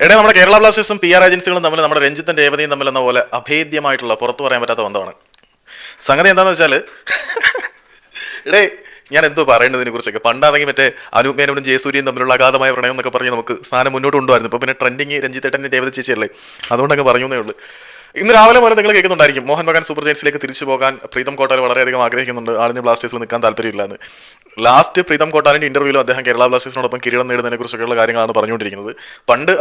എടേ നമ്മുടെ കേരള ബ്ലാസ്റ്റേഴ്സും PR ഏജൻസികളും തമ്മിൽ നമ്മുടെ രഞ്ജിത്തും രേവതിയും തമ്മിൽ എന്ന പോലെ അഭേദ്യമായിട്ടുള്ള പുറത്തു പറയാൻ പറ്റാത്ത ബന്ധമാണ്. സംഗതി എന്താണെന്ന് വെച്ചാൽ എടേ ഞാൻ എന്തോ പറയേണ്ടതിനെ കുറിച്ചൊക്കെ പണ്ടാണെങ്കിൽ മറ്റേ അനൂപ് മേനോനും ജയസൂര്യയും തമ്മിലുള്ള അഗാധമായ പ്രണയം എന്നൊക്കെ പറഞ്ഞ് നമുക്ക് സാധനം മുന്നോട്ട് കൊണ്ടുവരുന്നു. ഇപ്പോൾ പിന്നെ ട്രെൻഡിങ് രഞ്ജിത്തേട്ടൻ്റെ രേവതി ചേച്ചിയല്ലേ, അതുകൊണ്ടൊക്കെ പറഞ്ഞേ ഉള്ളൂ. ഇന്ന് രാവിലെ പോലെ നിങ്ങൾ കേൾക്കുന്നുണ്ടായിരിക്കും മോഹൻ ബഗാൻ സൂപ്പർ ജയൻസിലേക്ക് തിരിച്ചു പോകാൻ പ്രീതം കോട്ടാൽ വളരെയധികം ആഗ്രഹിക്കുന്നുണ്ട്, ആളിന് ബ്ലാസ്റ്റേഴ്സിൽ നിൽക്കാൻ താല്പര്യമില്ല എന്ന്. ലാസ്റ്റ് പ്രീതം കോട്ടാലിന്റെ ഇന്റർവ്യൂവിൽ അദ്ദേഹം കേരള ബ്ലാസ്റ്റേഴ്സിനോടൊപ്പം കിരീടം നേടുന്നതിനെ കുറിച്ചൊക്കെയുള്ള കാര്യങ്ങളാണ് പറഞ്ഞുകൊണ്ടിരിക്കുന്നത്. പണ്ട്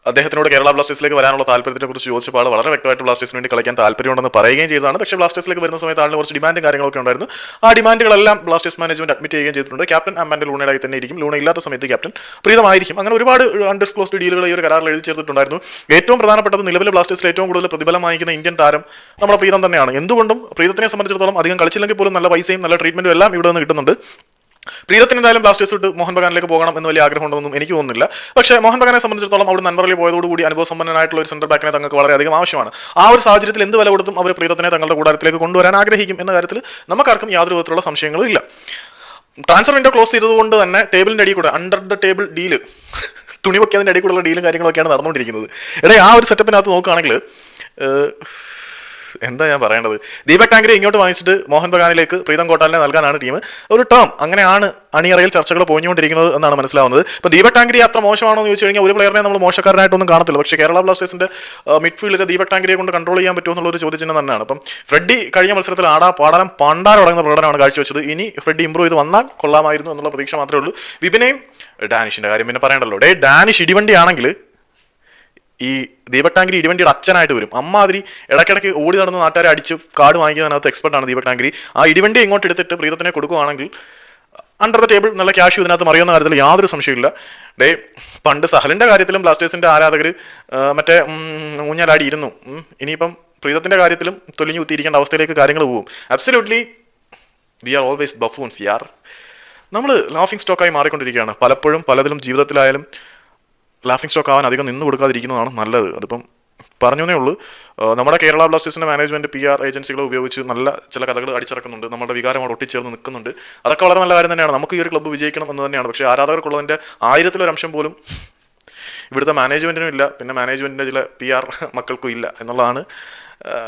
അദ്ദേഹത്തിനോട് കേരള ബ്ലാസ്റ്റേഴ്സിലേക്ക് വരാനുള്ള താല്പര്യത്തിനെ കുറിച്ച് ചോദിച്ചപ്പോൾ വളരെ വ്യക്തമായിട്ട് ബ്ലാസ്റ്റേഴ്സിന് വേണ്ടി കളിക്കാൻ താല്പര്യമുണ്ടെന്ന് പറയുകയും ചെയ്തതാണ്. പക്ഷേ ബ്ലാസ്റ്റേഴ്സിലേക്ക് വരുന്ന സമയത്ത് ആളിന് കുറച്ച് ഡിമാൻഡും കാര്യങ്ങളൊക്കെ ഉണ്ടായിരുന്നു. ആ ഡിമാൻഡുകളെല്ലാം ബ്ലാസ്റ്റേഴ്സ് മാനേജ്മെന്റ് അഡ്മിറ്റ് ചെയ്യുകയും ചെയ്തിട്ടുണ്ട്. ക്യാപ്റ്റൻ അമ്മാന്റെ ലൂണയായി തന്നെ ഇരിക്കും, ലൂണ ഇല്ലാത്ത സമയത്ത് ക്യാപ്റ്റൻ പ്രീതമായിരിക്കും. അങ്ങനെ ഒരുപാട് അൺഡിസ്ക്ലോസ്ഡ് ഡീലുകൾ ഈ ഒരു കരാറിൽ എഴുതി ചേർത്തിട്ടുണ്ടായിരുന്നു. ഏറ്റവും പ്രധാനപ്പെട്ടത് നിലവിലെ ബ്ലാസ്റ്റേഴ്സിൽ ഏറ്റവും കൂടുതൽ പ്രതിഫലം വാങ്ങിക്കുന്ന ഇന്ത്യൻ താരം നമ്മുടെ പ്രീതം തന്നെയാണ്. എന്തുകൊണ്ടും പ്രീതത്തിനെ സംബന്ധിച്ചിടത്തോളം അധികം കളിച്ചില്ലെങ്കിൽ പോലും നല്ല പൈസയും നല്ല ട്രീറ്റ്മെന്റും എല്ലാം ഇവിടെ നിന്ന് കിട്ടുന്നുണ്ട്. പ്രീതത്തിന് എന്തായാലും ബ്ലാസ്റ്റേഴ്സ് വിട്ട് മോഹൻ ബഗാനിലേക്ക് പോകണം എന്ന് വലിയ ആഗ്രഹമുണ്ടെന്നും എനിക്ക് തോന്നുന്നില്ല. പക്ഷേ മോഹൻ ബഗാനെ സംബന്ധിച്ചിടത്തോളം അവിടെ നൻപറലി പോയതോടുകൂടി അനുഭവസമ്പന്നനായിട്ടുള്ള ഒരു സെന്റർ ബാക്കിനെ തങ്ങൾക്ക് വളരെയധികം ആവശ്യമാണ്. ആ ഒരു സാഹചര്യത്തിൽ എന്ത് വില കൊടുത്തും അവർ പ്രീതത്തിനെ തങ്ങളുടെ കൂടാരത്തിലേക്ക് കൊണ്ടുവരാൻ ആഗ്രഹിക്കും എന്ന കാര്യത്തിൽ നമുക്കാർക്കും യാതൊരു വിധത്തിലുള്ള സംശയങ്ങളും ഇല്ല. ട്രാൻസ്ഫർ വിൻഡോ ക്ലോസ് ചെയ്തതുകൊണ്ട് തന്നെ ടേബിളിന്റെ അടിയിൽ കൂടെ അണ്ടർ ദ ടേബിൾ ഡീല്, തുണി വെക്കാതിന്റെ അടിയിൽ കൂടെയുള്ള ഡീലും കാര്യങ്ങളൊക്കെയാണ് നടന്നുകൊണ്ടിരിക്കുന്നത്. എടേ ആ ഒരു സെറ്റപ്പിനകത്ത് നോക്കുകയാണെങ്കിൽ എന്താ ഞാൻ പറയേണ്ടത്, ദീപക് ടാങ്കരെ ഇങ്ങോട്ട് വാങ്ങിച്ചിട്ട് മോഹൻ ബഗാനിലേക്ക് പ്രീതം കോട്ടാലിനെ നൽകാനാണ് ടീം ഒരു ടേം, അങ്ങനെയാണ് അണിയറയിൽ ചർച്ചകൾ പോയിക്കൊണ്ടിരിക്കുന്നത് എന്നാണ് മനസ്സിലാവുന്നത്. ഇപ്പോൾ ദീപക് ടാങ്കരി അത്ര മോശമാണോ എന്ന് ചോദിച്ചു കഴിഞ്ഞാൽ ഒരു പ്ലെയറിനെ നമ്മൾ മോശക്കാരനായിട്ടൊന്നും കാണത്തില്ല. പക്ഷേ കേരള ബ്ലാസ്റ്റേഴ്സിന്റെ മിഡ്ഫീൽഡിൽ ദീപക് ടാങ്കരിയെ കൊണ്ട് കൺട്രോൾ ചെയ്യാൻ പറ്റുമോ എന്നുള്ളൊരു ചോദ്യചിഹ്നം തന്നെയാണ്. അപ്പം ഫ്രെഡി കഴിഞ്ഞ മത്സരത്തിൽ പാടാൻ പണ്ടാരടങ്ങുന്ന പ്രകടനമാണ് കാഴ്ചവെച്ചത്. ഇനി ഫ്രെഡി ഇമ്പ്രൂവ് ചെയ്ത് വന്നാൽ കൊള്ളാമായിരുന്നു എന്നുള്ള പ്രതീക്ഷ മാത്രമേ ഉള്ളൂ. വിപിനെയും ഡാനിഷിന്റെ കാര്യം പിന്നെ പറയണ്ടല്ലോ. ഡാനിഷ് ഇടിവണ്ടി ആണെങ്കിൽ ഈ ദീപക് ടാങ്കരി ഇടിവണ്ടിയുടെ അച്ഛനായിട്ട് വരും. അമ്മാതിരി ഇടയ്ക്കിടയ്ക്ക് ഓടി നടന്ന് നാട്ടുകാരെ അടിച്ച് കാർഡ് വാങ്ങിക്കുന്നതിനകത്ത് എക്സ്പെർട്ടാണ് ദീപക് ടാങ്കരി. ആ ഇടിവണ്ടി ഇങ്ങോട്ട് എടുത്തിട്ട് പ്രീതത്തിനെ കൊടുക്കുകയാണെങ്കിൽ അണ്ടർ ദ ടേബിൾ നല്ല ക്യാഷ് ഇതിനകത്ത് മറിയുന്ന കാര്യത്തിൽ യാതൊരു സംശയമില്ല. പണ്ട് സഹലിന്റെ കാര്യത്തിലും ബ്ലാസ്റ്റേഴ്സിന്റെ ആരാധകർ മറ്റേ ഊഞ്ഞാലാടിയിരുന്നു. ഇനിയിപ്പം പ്രീതത്തിന്റെ കാര്യത്തിലും തൊലിഞ്ഞു കുത്തിയിരിക്കേണ്ട അവസ്ഥയിലേക്ക് കാര്യങ്ങൾ പോകും. അബ്സല്യൂട്ട്ലി വി ആർ ഓൾവേസ് ബഫൂൺസ് യാർ. നമ്മൾ ലാഫിംഗ് സ്റ്റോക്കായി മാറിക്കൊണ്ടിരിക്കുകയാണ്. പലപ്പോഴും പലതിലും ജീവിതത്തിലായാലും ലാഫിംഗ് സ്റ്റോക്ക് ആവാൻ അധികം നിന്ന് കൊടുക്കാതിരിക്കുന്നതാണ് നല്ലത്. അതിപ്പം പറഞ്ഞേ ഉള്ളൂ. നമ്മുടെ കേരള ബ്ലാസ്റ്റേഴ്സിന്റെ മാനേജ്മെന്റ് PR ഏജൻസികളെ ഉപയോഗിച്ച് നല്ല ചില കഥകൾ അടിച്ചിറക്കുന്നുണ്ട്. നമ്മുടെ വികാരം അവിടെ ഒട്ടിച്ചേർന്ന് നിൽക്കുന്നുണ്ട്. അതൊക്കെ വളരെ നല്ല കാര്യം തന്നെയാണ്. നമുക്ക് ഈ ഒരു ക്ലബ്ബ് വിജയിക്കണം എന്ന് തന്നെയാണ്. പക്ഷേ ആരാധകർക്കുള്ളതിന്റെ 1000-ൽ 1 അംശം പോലും ഇവിടുത്തെ മാനേജ്മെന്റിനും ഇല്ല, പിന്നെ മാനേജ്മെന്റിന്റെ ചില PR മക്കൾക്കും ഇല്ല എന്നുള്ളതാണ്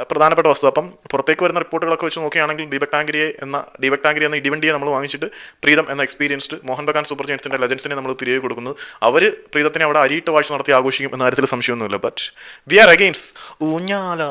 പ്രധാനപ്പെട്ട വസ്തു. അപ്പം പുറത്തേക്ക് വരുന്ന റിപ്പോർട്ടുകളൊക്കെ വെച്ച് നോക്കുകയാണെങ്കിൽ ദീപക് ടാങ്കരി എന്ന ഇടിവണ്ടിയെ നമ്മൾ വാങ്ങിച്ചിട്ട് പ്രീതം എന്ന എക്സ്പീരിയൻസ്ഡ് മോഹൻ ബഗാൻ സൂപ്പർ ജയൻസിന്റെ ലെജൻസിനെ നമ്മൾ തിരികെ കൊടുക്കുന്നു. അവർ പ്രീതത്തിനെ അവിടെ അരിയിട്ട് വാഴ്ച നടത്തി ആഘോഷിക്കും എന്ന കാര്യത്തിൽ സംശയമൊന്നുമില്ല. But we are against ഊഞ്ഞാല.